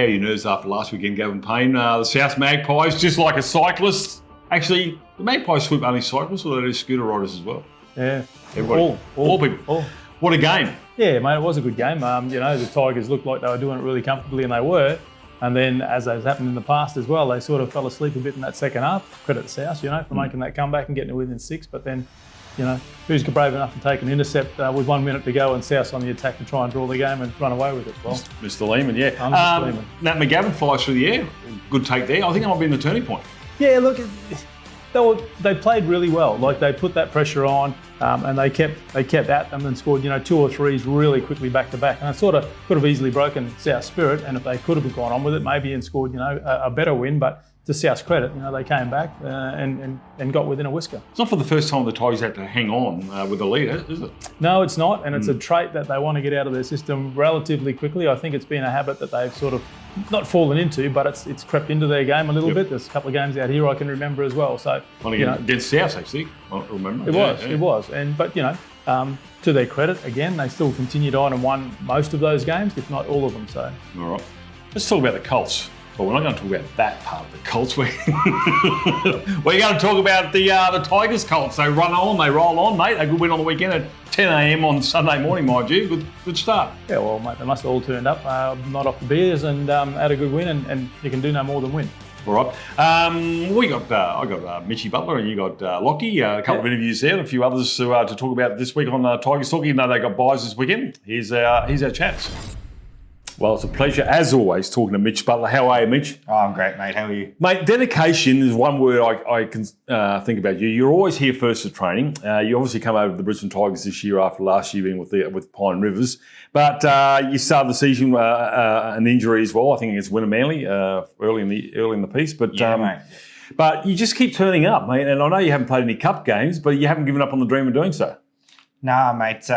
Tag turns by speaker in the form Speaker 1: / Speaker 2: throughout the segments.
Speaker 1: How are your nerves after last weekend, Gavin Payne? The South Magpies, just like a cyclist. Actually, the Magpies sweep only cyclists, or they do scooter riders as well.
Speaker 2: Yeah.
Speaker 1: Everybody. All people. What a game.
Speaker 2: Yeah, mate, it was a good game. The Tigers looked like they were doing it really comfortably, and they were. And then, as has happened in the past as well, they sort of fell asleep a bit in that second half. Credit to South, for making that comeback and getting it within 6. But then, who's brave enough to take an intercept with 1 minute to go and South on the attack to try and draw the game and run away with it? Well,
Speaker 1: Mr. Lehman, yeah.
Speaker 2: Mr. Lehman.
Speaker 1: Nat McGavin flies through the air. Good take there. I think that might be in the turning point.
Speaker 2: Yeah, look, they played really well. Like, they put that pressure on and they kept at them and scored, 2 or 3s really quickly back to back. And it sort of could have easily broken South's spirit. And if they could have gone on with it, maybe and scored, a better win. But to South's credit, they came back and got within a whisker.
Speaker 1: It's not for the first time the Tigers had to hang on with a leader, is it?
Speaker 2: No, it's not. And it's a trait that they want to get out of their system relatively quickly. I think it's been a habit that they've sort of not fallen into, but it's crept into their game a little bit. There's a couple of games out here I can remember as well. So
Speaker 1: against South, actually, I remember.
Speaker 2: It was. But to their credit, again, they still continued on and won most of those games, if not all of them. So
Speaker 1: all right, let's talk about the Colts. But we're not going to talk about that part of the Colts. We're going to talk about the Tigers Colts. They run on, they roll on, mate. A good win on the weekend at 10 a.m. on Sunday morning, mind you. Good start.
Speaker 2: Yeah, well, mate, they must have all turned up, not off the beers, and had a good win, and you can do no more than win.
Speaker 1: All right. I got Mitch Butler, and you got Lockie. A couple of interviews there, and a few others to talk about this week on Tigers Talk. Even though they got buys this weekend, here's our chats. Well, it's a pleasure, as always, talking to Mitch Butler. How are you, Mitch?
Speaker 3: Oh, I'm great, mate. How are you?
Speaker 1: Mate, dedication is one word I can think about you. You're always here first for training. You obviously come over to the Brisbane Tigers this year after last year being with Pine Rivers. But you started the season an injury as well, I think against Winner Manly early in the piece. But
Speaker 3: mate.
Speaker 1: But you just keep turning up, mate. And I know you haven't played any cup games, but you haven't given up on the dream of doing so.
Speaker 3: Nah, mate.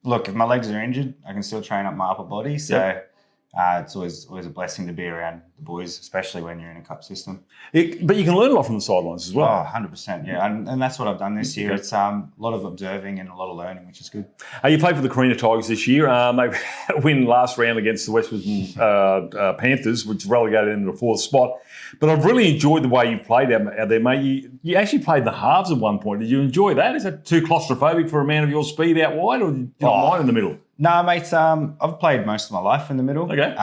Speaker 3: Look, if my legs are injured, I can still train up my upper body. So it's always a blessing to be around the boys, especially when you're in a cup system.
Speaker 1: But you can learn a lot from the sidelines as well.
Speaker 3: Oh, 100%, yeah. And that's what I've done this year. It's a lot of observing and a lot of learning, which is good.
Speaker 1: You played for the Carina Tigers this year. They had a win last round against the West Brisbane Panthers, which relegated them to the 4th spot. But I've really enjoyed the way you played out there, mate. You actually played in the halves at one point. Did you enjoy that? Is that too claustrophobic for a man of your speed out wide, or do you not mind in the middle?
Speaker 3: No, mate. I've played most of my life in the middle.
Speaker 1: Okay.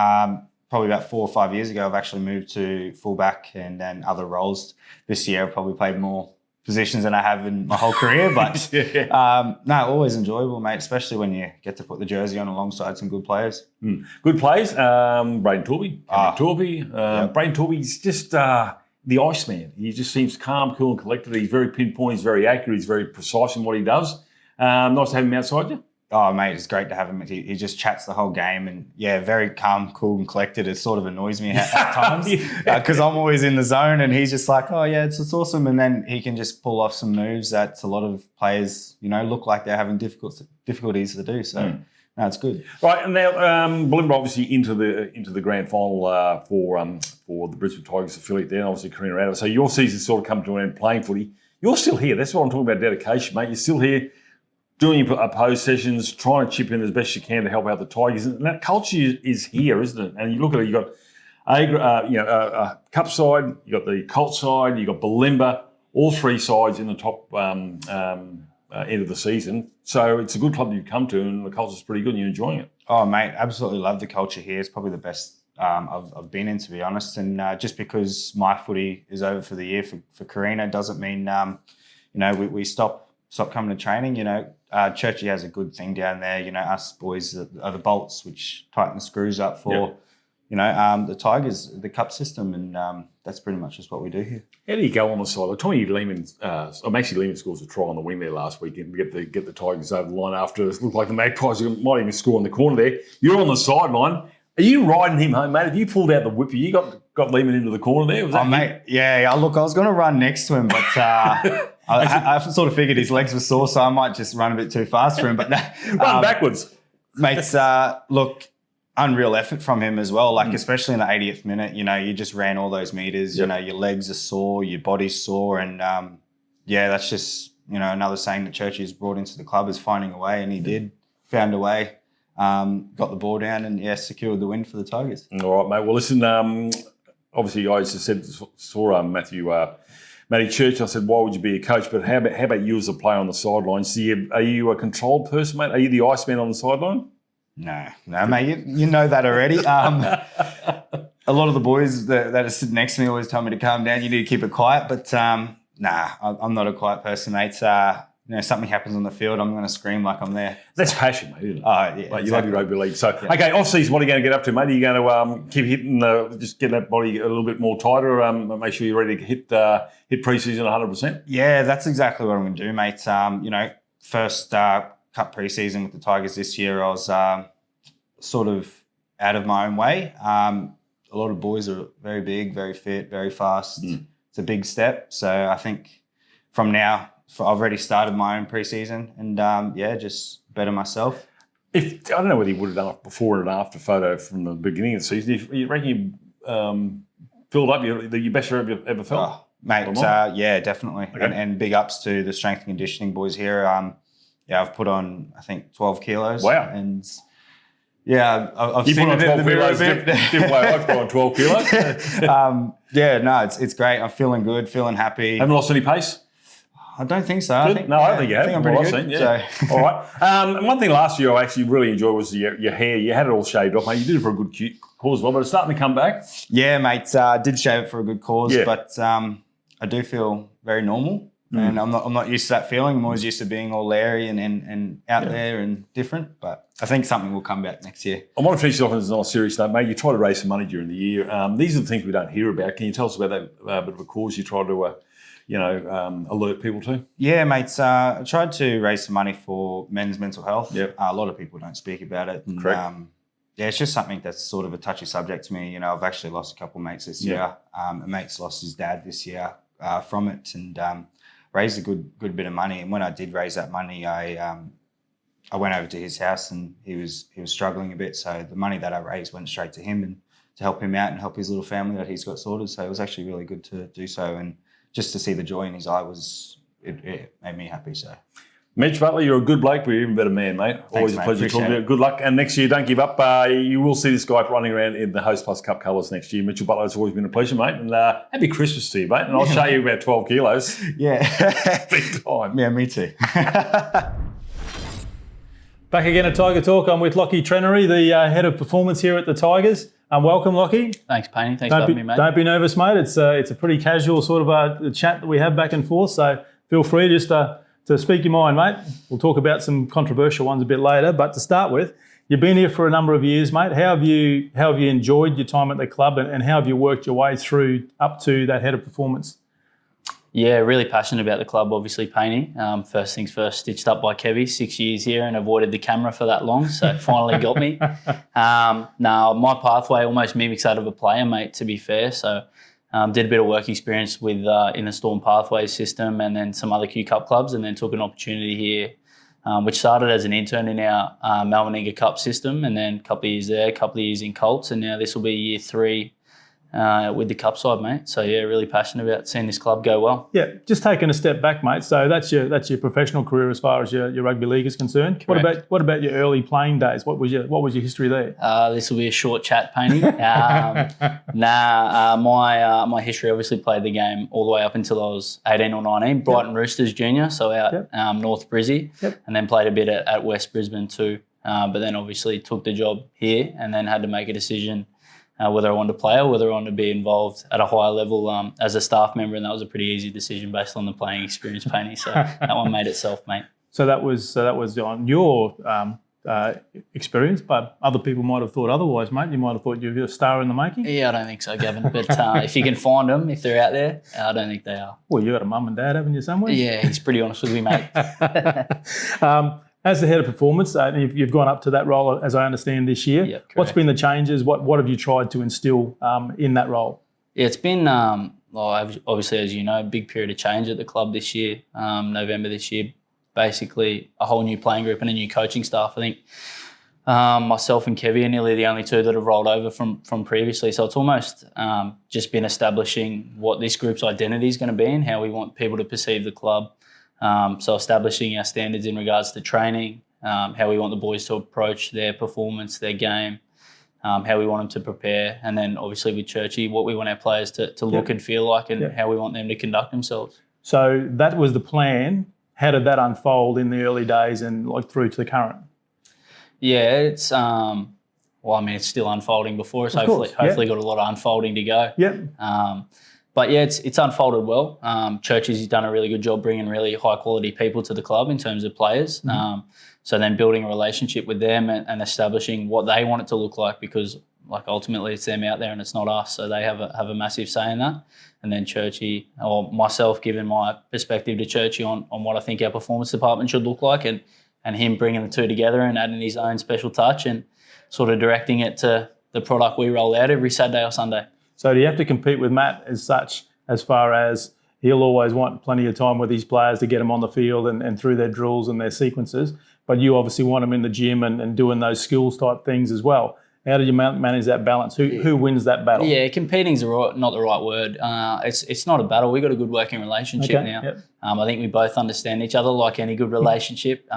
Speaker 3: Probably about 4 or 5 years ago, I've actually moved to fullback and then other roles. This year, I've probably played more positions than I have in my whole career. But always enjoyable, mate, especially when you get to put the jersey on alongside some good players.
Speaker 1: Good players. Braden Torby. Braden Torby's just the Iceman. He just seems calm, cool and collected. He's very pinpoint. He's very accurate. He's very precise in what he does. Nice to have him outside you.
Speaker 3: Oh, mate, it's great to have him. He just chats the whole game and, very calm, cool and collected. It sort of annoys me at times because I'm always in the zone and he's just like, oh, yeah, it's awesome. And then he can just pull off some moves that a lot of players, look like they're having difficulties to do. So, no, it's good.
Speaker 1: Right, and now Bulimba obviously into the grand final for the Brisbane Tigers affiliate there, and obviously Carina out of it. So your season's sort of come to an end playing footy. You're still here. That's what I'm talking about, dedication, mate. You're still here doing your opposed sessions, trying to chip in as best you can to help out the Tigers. And that culture is here, isn't it? And you look at it, you've got a cup side, you've got the Colt side, you've got Bulimba, all 3 sides in the top end of the season. So it's a good club that you've come to, and the culture's pretty good and you're enjoying it.
Speaker 3: Oh, mate, absolutely love the culture here. It's probably the best I've been in, to be honest. And just because my footy is over for the year for Carina doesn't mean, we stop coming to training. Churchy has a good thing down there. Us boys are the bolts which tighten the screws up for, the Tigers, the cup system, and that's pretty much just what we do here.
Speaker 1: How do you go on the side? Tommy Lehman, Maxie Lehman scores a try on the wing there last weekend to get the Tigers over the line after it looked like the Magpies might even score in the corner there. You're on the sideline. Are you riding him home, mate? Have you pulled out the whipper? You got Lehman into the corner there? Was that
Speaker 3: mate, yeah. Look, I was going to run next to him, but I sort of figured his legs were sore, so I might just run a bit too fast for him. But
Speaker 1: run backwards.
Speaker 3: Mates, look, unreal effort from him as well. Like, especially in the 80th minute, you just ran all those meters. Your legs are sore, your body's sore. And, that's just, another saying that Churchy's brought into the club is finding a way. And he found a way. got the ball down and, secured the win for the Tigers.
Speaker 1: All right, mate. Well, listen, obviously I just saw Matty Church. I said, why would you be a coach? But how about you as a player on the sidelines? Are you a controlled person, mate? Are you the Iceman on the sideline?
Speaker 3: No, mate. You know that already. A lot of the boys that are sitting next to me always tell me to calm down. You need to keep it quiet. But I'm not a quiet person, mate. Something happens on the field, I'm going to scream like I'm there.
Speaker 1: That's passion, mate, isn't it?
Speaker 3: Oh, yeah.
Speaker 1: Like,
Speaker 3: exactly.
Speaker 1: you love your rugby league. So, okay, off-season, what are you going to get up to, mate? Are you going to keep hitting, just get that body a little bit more tighter, make sure you're ready to hit pre-season 100%?
Speaker 3: Yeah, that's exactly what I'm going to do, mate. First cup pre-season with the Tigers this year, I was sort of out of my own way. A lot of boys are very big, very fit, very fast. It's a big step. So I think from now, I've already started my own pre-season and, just better myself.
Speaker 1: I don't know whether you would have done a before and after photo from the beginning of the season. If you reckon you filled up your best you've ever felt?
Speaker 3: Oh, mate, definitely.
Speaker 1: Okay.
Speaker 3: And big ups to the strength and conditioning boys here. I've put on, I think, 12 kilos.
Speaker 1: Wow.
Speaker 3: And I've
Speaker 1: You
Speaker 3: seen
Speaker 1: put on
Speaker 3: it in
Speaker 1: 12
Speaker 3: the mirror a
Speaker 1: kilos,
Speaker 3: bit.
Speaker 1: different way I put on 12 kilos.
Speaker 3: It's great. I'm feeling good, feeling happy.
Speaker 1: Haven't lost any pace?
Speaker 3: I don't think so.
Speaker 1: Good.
Speaker 3: I think
Speaker 1: you have.
Speaker 3: I'm pretty good.
Speaker 1: Seen, yeah.
Speaker 3: So.
Speaker 1: All right. And one thing last year I actually really enjoyed was your hair. You had it all shaved off, mate. You did it for a good cause as well, but it's starting to come back.
Speaker 3: Yeah, mate. I did shave it for a good cause,
Speaker 1: Yeah.
Speaker 3: but I do feel very normal. And I'm not used to that feeling. I'm always used to being all leery and out there and different. But I think something will come back next year.
Speaker 1: I want to finish it off on a serious note, mate. You try to raise some money during the year. These are the things we don't hear about. Can you tell us about that bit of a cause you try to alert people to?
Speaker 3: Yeah, mate. I tried to raise some money for men's mental health.
Speaker 1: Yep.
Speaker 3: A lot of people don't speak about it.
Speaker 1: Correct.
Speaker 3: It's just something that's sort of a touchy subject to me. I've actually lost a couple of mates this year. A mate's lost his dad this year from it, and raised a good bit of money. And when I did raise that money, I went over to his house, and he was struggling a bit. So the money that I raised went straight to him and to help him out and help his little family that he's got sorted. So it was actually really good to do so, and just to see the joy in his eye it made me happy. So.
Speaker 1: Mitch Butler, you're a good bloke, but you're an even better man, mate. Always
Speaker 3: mate.
Speaker 1: a pleasure
Speaker 3: Appreciate
Speaker 1: talking to you. Good luck. And next year, don't give up. You will see this guy running around in the Hostplus Cup colours next year. Mitchell Butler, it's always been a pleasure, mate. And happy Christmas to you, mate. And I'll show you about 12 kilos.
Speaker 3: Yeah.
Speaker 1: Big time.
Speaker 3: Yeah, me too.
Speaker 2: Back again at Tiger Talk. I'm with Lachlan Trennery, the head of performance here at the Tigers. Welcome, Lachie.
Speaker 4: Thanks, Payne. Thanks for having me, mate.
Speaker 2: Don't be nervous, mate. It's a pretty casual sort of a chat that we have back and forth. So feel free just to speak your mind, mate. We'll talk about some controversial ones a bit later. But to start with, you've been here for a number of years, mate. How have you enjoyed your time at the club, and how have you worked your way through up to that head of performance?
Speaker 4: Yeah, really passionate about the club, obviously, Payne. First things first, stitched up by Kevy, 6 years here and avoided the camera for that long, so it finally got me. Now, my pathway almost mimics that of a player, mate, to be fair. So did a bit of work experience with in the Storm Pathways system and then some other Q Cup clubs, and then took an opportunity here, which started as an intern in our Melbourne Eager Cup system, and then a couple of years there, a couple of years in Colts, and now this will be year 3 with the Cup side, mate. So yeah, really passionate about seeing this club go well.
Speaker 2: Yeah, just taking a step back, mate. So that's your professional career as far as your rugby league is concerned.
Speaker 4: Correct.
Speaker 2: What about your early playing days? What was your history there?
Speaker 4: This will be a short chat, Payne. My history, obviously played the game all the way up until I was 18 or 19. Brighton Roosters Junior, so out North Brizzy, and then played a bit at West Brisbane too. But then obviously took the job here, and then had to make a decision whether I wanted to play or whether I wanted to be involved at a higher level as a staff member, and that was a pretty easy decision based on the playing experience, Payne. So that one made itself, mate.
Speaker 2: So that was on your experience, but other people might have thought otherwise, mate. You might have thought you were a star in the making.
Speaker 4: Yeah, I don't think so, Gavin. But if you can find them, if they're out there, I don't think they are.
Speaker 2: Well, you got a mum and dad, haven't you, somewhere?
Speaker 4: Yeah, he's pretty honest with me, mate.
Speaker 2: As the head of performance, you've gone up to that role, as I understand, this year.
Speaker 4: Yep,
Speaker 2: what's been the changes? What have you tried to instill in that role?
Speaker 4: Yeah, it's been, obviously, as you know, a big period of change at the club this year, November this year. Basically, a whole new playing group and a new coaching staff. I think myself and Kevy are nearly the only two that have rolled over from previously. So it's almost just been establishing what this group's identity is going to be and how we want people to perceive the club. So establishing our standards in regards to training, how we want the boys to approach their performance, their game, how we want them to prepare, and then obviously with Churchy, what we want our players to look and feel like, and how we want them to conduct themselves.
Speaker 2: So that was the plan. How did that unfold in the early days and like through to the current?
Speaker 4: Yeah, it's it's still unfolding before us. Hopefully got a lot of unfolding to go. But yeah, it's unfolded well. Churchy's done a really good job bringing really high quality people to the club in terms of players. So then building a relationship with them and establishing what they want it to look like, because like ultimately it's them out there and it's not us. So they have a massive say in that. And then Churchy, or myself, giving my perspective to Churchy on what I think our performance department should look like, and him bringing the two together and adding his own special touch and sort of directing it to the product we roll out every Saturday or Sunday.
Speaker 2: So do you have to compete with Matt as such, as far as he'll always want plenty of time with his players to get them on the field and through their drills and their sequences, but you obviously want them in the gym and doing those skills type things as well. How do you manage that balance? Who wins that battle?
Speaker 4: Yeah, competing's not the right word. It's not a battle. We've got a good working relationship now.
Speaker 2: Yep.
Speaker 4: I think we both understand each other like any good relationship.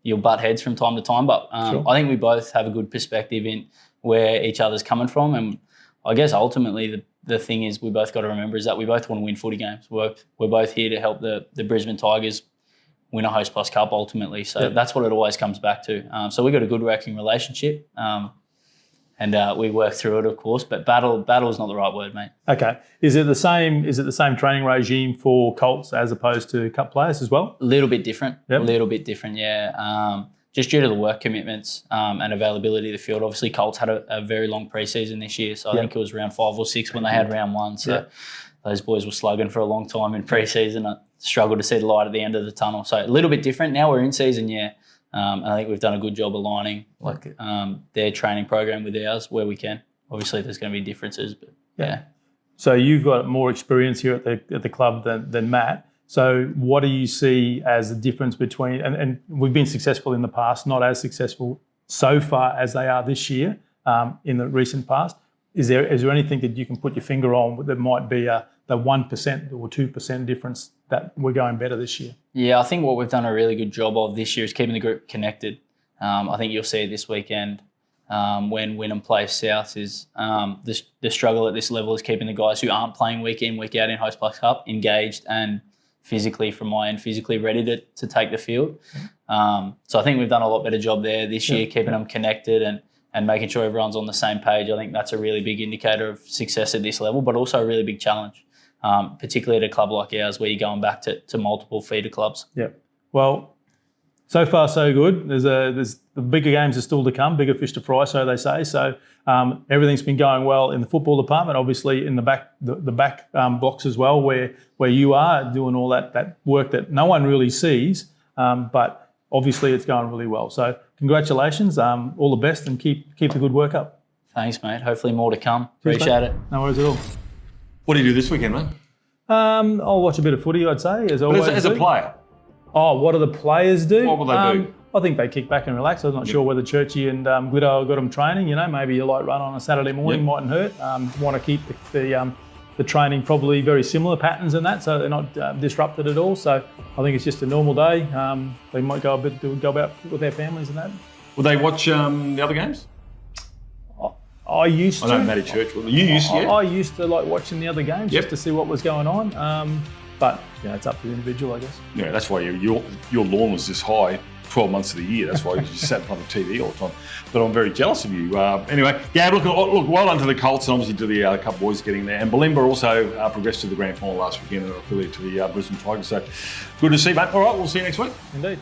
Speaker 4: You'll butt heads from time to time, but
Speaker 2: Sure.
Speaker 4: I think we both have a good perspective in where each other's coming from. And I guess ultimately the thing is we both got to remember is that we both want to win footy games. We're both here to help the Brisbane Tigers win a Hostplus Cup ultimately. So that's what it always comes back to. So we've got a good working relationship. And we work through it, of course, but battle is not the right word, mate.
Speaker 2: Okay. Is it the same training regime for Colts as opposed to Cup players as well?
Speaker 4: A little bit different.
Speaker 2: Yep.
Speaker 4: A little bit different, yeah. Just due to the work commitments and availability of the field. Obviously, Colts had a very long preseason this year, so I think it was round 5 or 6 when they had round 1. So those boys were slugging for a long time in preseason. I struggled to see the light at the end of the tunnel. So a little bit different. Now we're in season, I think we've done a good job aligning their training program with ours where we can. Obviously, there's going to be differences, but yeah.
Speaker 2: So you've got more experience here at the club than Matt. So what do you see as the difference between, and we've been successful in the past, not as successful so far as they are this year in the recent past. Is there anything that you can put your finger on that might be the 1% or 2% difference that we're going better this year? Yeah,
Speaker 4: I think what we've done a really good job of this year is keeping the group connected. I think you'll see it this weekend when Wynnum plays South is the struggle at this level is keeping the guys who aren't playing week in, week out in Hostplus Cup engaged and physically, from my end, physically ready to take the field. So I think we've done a lot better job there this year, keeping them connected and making sure everyone's on the same page. I think that's a really big indicator of success at this level, but also a really big challenge, particularly at a club like ours where you're going back to multiple feeder clubs.
Speaker 2: Yeah. Well, so far so good. There's the bigger games are still to come, bigger fish to fry, so they say. So everything's been going well in the football department, obviously in the back blocks as well, where you are doing all that work that no one really sees, but obviously it's going really well. So congratulations, all the best, and keep the good work up.
Speaker 4: Thanks, mate. Hopefully more to come. Appreciate it.
Speaker 2: No worries at all.
Speaker 1: What do you do this weekend, mate?
Speaker 2: I'll watch a bit of footy, I'd say, as always.
Speaker 1: As a player?
Speaker 2: Oh, what do the players do?
Speaker 1: What will they do?
Speaker 2: I think they kick back and relax. I'm not sure whether Churchy and Gliddo got them training. Maybe a light run on a Saturday morning mightn't hurt. Want to keep the training probably very similar patterns and that, so they're not disrupted at all. So I think it's just a normal day. They might go about with their families and that.
Speaker 1: Will they watch the other games?
Speaker 2: I used to.
Speaker 1: I know Matty Church. You used to, yeah?
Speaker 2: I used to like watching the other games just to see what was going on. But it's up to the individual, I guess. Yeah,
Speaker 1: that's why your lawn was this high 12 months of the year. That's why you sat in front of TV all the time. But I'm very jealous of you. Anyway, look, well done to the Colts and obviously to the Cup boys getting there. And Bulimba also progressed to the grand final last weekend and affiliate to the Brisbane Tigers. So good to see, mate. All right, we'll see you next week.
Speaker 2: Indeed.